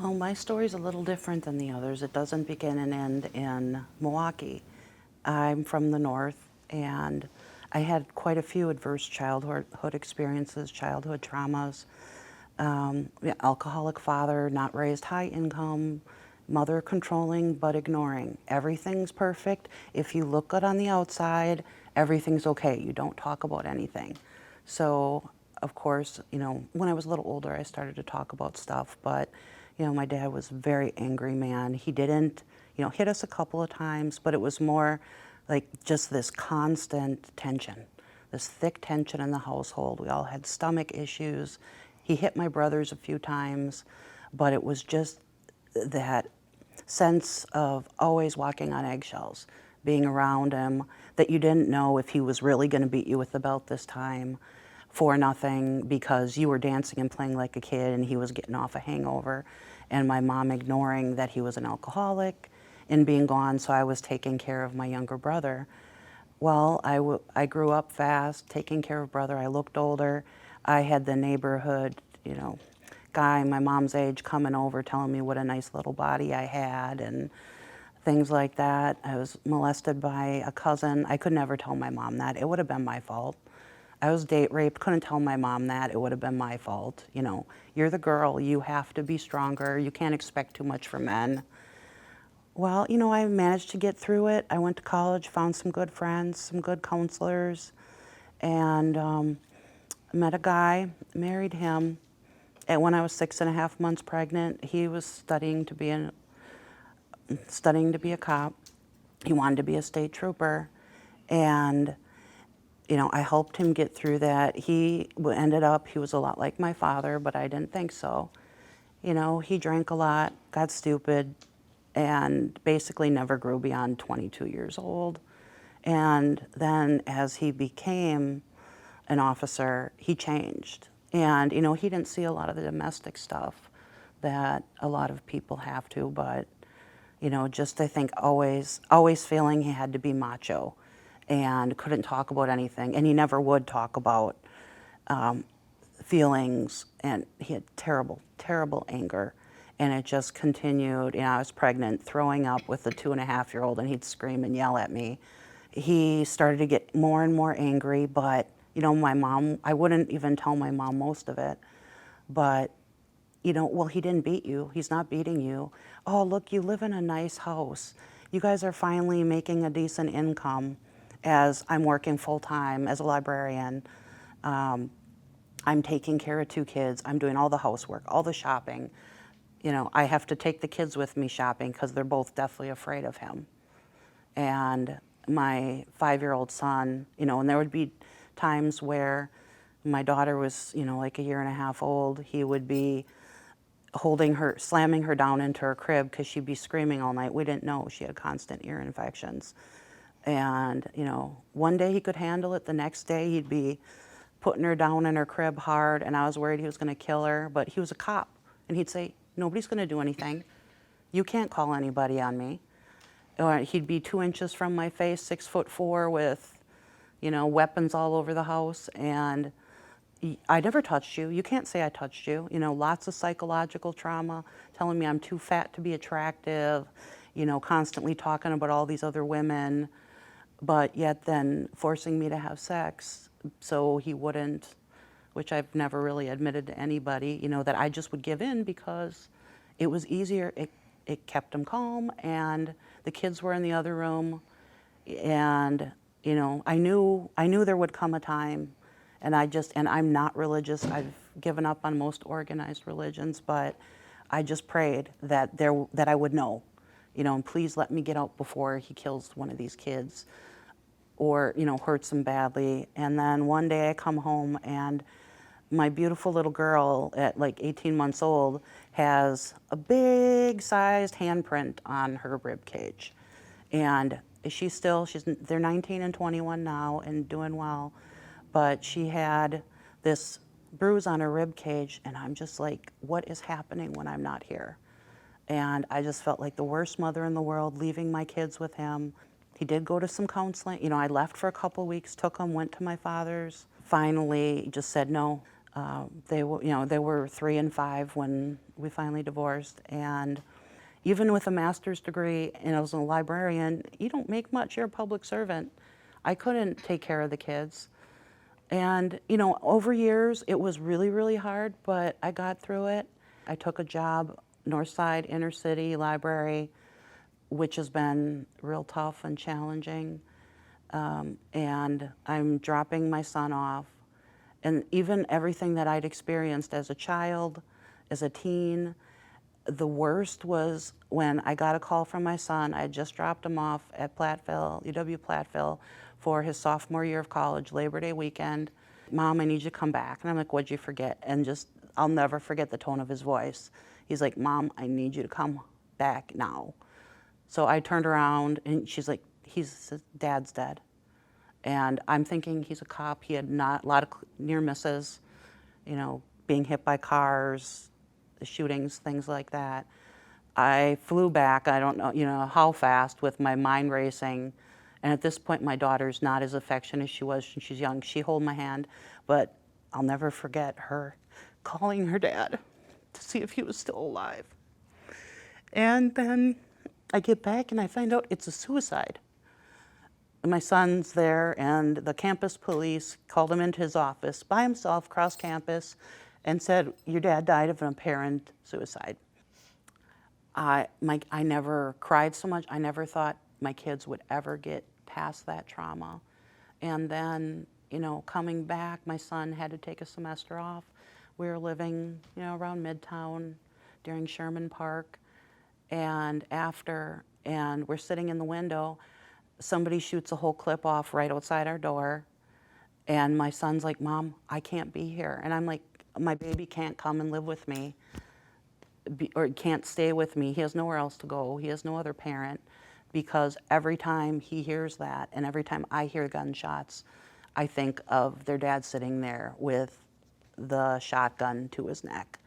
Oh, my story's a little different than the others. It doesn't begin and end in Milwaukee. I'm from the north, and I had quite a few adverse childhood experiences, childhood traumas. Yeah, alcoholic father, not raised high income, mother controlling but ignoring. Everything's perfect. If you look good on the outside, everything's okay. You don't talk about anything. So, of course, when I was a little older, I started to talk about stuff, but, my dad was a very angry man. He didn't, hit us a couple of times, but it was more like just this constant tension, this thick tension in the household. We all had stomach issues. He hit my brothers a few times, but it was just that sense of always walking on eggshells, being around him, that you didn't know if he was really going to beat you with the belt this time for nothing because you were dancing and playing like a kid and he was getting off a hangover, and my mom ignoring that he was an alcoholic and being gone, so I was taking care of my younger brother. Well, I grew up fast, taking care of brother. I looked older. I had the neighborhood, guy my mom's age coming over telling me what a nice little body I had and things like that. I was molested by a cousin. I could never tell my mom that. It would have been my fault. I was date raped, couldn't tell my mom that. It would have been my fault. You're the girl, you have to be stronger. You can't expect too much from men. Well, I managed to get through it. I went to college, found some good friends, some good counselors, and met a guy, married him. And when I was 6.5 months pregnant, he was studying to be a cop. He wanted to be a state trooper, and I helped him get through that. He was a lot like my father, but I didn't think so. He drank a lot, got stupid, and basically never grew beyond 22 years old. And then as he became an officer, he changed. And, he didn't see a lot of the domestic stuff that a lot of people have to, but, just I think always feeling he had to be macho and couldn't talk about anything. And he never would talk about feelings, and he had terrible, terrible anger. And it just continued. I was pregnant, throwing up with a 2.5-year-old, and he'd scream and yell at me. He started to get more and more angry, but, my mom, I wouldn't even tell my mom most of it. But, well, he didn't beat you. He's not beating you. Oh, look, you live in a nice house. You guys are finally making a decent income as I'm working full time as a librarian. I'm taking care of 2 kids. I'm doing all the housework, all the shopping. I have to take the kids with me shopping because they're both deathly afraid of him. And my 5-year-old son, and there would be times where my daughter was, like a year and a half old, he would be holding her, slamming her down into her crib because she'd be screaming all night. We didn't know she had constant ear infections. And, one day he could handle it. The next day he'd be putting her down in her crib hard, and I was worried he was going to kill her. But he was a cop, and he'd say, nobody's going to do anything. You can't call anybody on me. Or he'd be 2 inches from my face, 6'4", with, weapons all over the house, and I never touched you. You can't say I touched you. Lots of psychological trauma, telling me I'm too fat to be attractive, constantly talking about all these other women, but yet then forcing me to have sex so he wouldn't, which I've never really admitted to anybody, that I just would give in because it was easier. It kept him calm, and the kids were in the other room, and I knew there would come a time, and I'm not religious. I've given up on most organized religions, but I just prayed that I would know, and please let me get out before he kills one of these kids or hurts them badly. And then one day I come home, and my beautiful little girl at like 18 months old has a big sized handprint on her rib cage. And they're 19 and 21 now and doing well, but she had this bruise on her rib cage, and I'm just like, what is happening when I'm not here? And I just felt like the worst mother in the world, leaving my kids with him. He did go to some counseling. I left for a couple weeks, took him, went to my father's. Finally, just said, no, They were 3 and 5 when we finally divorced, and even with a master's degree and I was a librarian, you don't make much. You're a public servant. I couldn't take care of the kids. And, over years, it was really, really hard, but I got through it. I took a job, Northside Inner City Library, which has been real tough and challenging. And I'm dropping my son off. And even everything that I'd experienced as a child, as a teen, the worst was when I got a call from my son. I had just dropped him off at Platteville, UW Platteville, for his sophomore year of college, Labor Day weekend. Mom, I need you to come back. And I'm like, what'd you forget? And I'll never forget the tone of his voice. He's like, Mom, I need you to come back now. So I turned around and she's like, Dad's dead. And I'm thinking he's a cop. He had not a lot of near misses, being hit by cars, shootings, things like that. I flew back, I don't know, how fast, with my mind racing. And at this point, my daughter's not as affectionate as she was when she's young. She held my hand, but I'll never forget her calling her dad to see if he was still alive. And then I get back and I find out it's a suicide. My son's there, and the campus police called him into his office by himself, cross campus, and said, your dad died of an apparent suicide. I never cried so much. I never thought my kids would ever get past that trauma. And then, coming back, my son had to take a semester off. We were living, around Midtown during Sherman Park. And we're sitting in the window, somebody shoots a whole clip off right outside our door. And my son's like, Mom, I can't be here. And I'm like, my baby can't come and live with me, or can't stay with me. He has nowhere else to go. He has no other parent. Because every time he hears that, and every time I hear gunshots, I think of their dad sitting there with the shotgun to his neck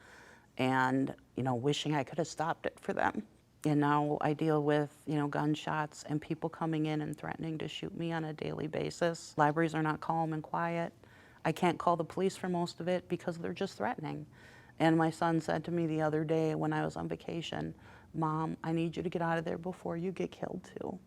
and, wishing I could have stopped it for them. And now I deal with, gunshots and people coming in and threatening to shoot me on a daily basis. Libraries are not calm and quiet. I can't call the police for most of it because they're just threatening. And my son said to me the other day when I was on vacation, Mom, I need you to get out of there before you get killed too.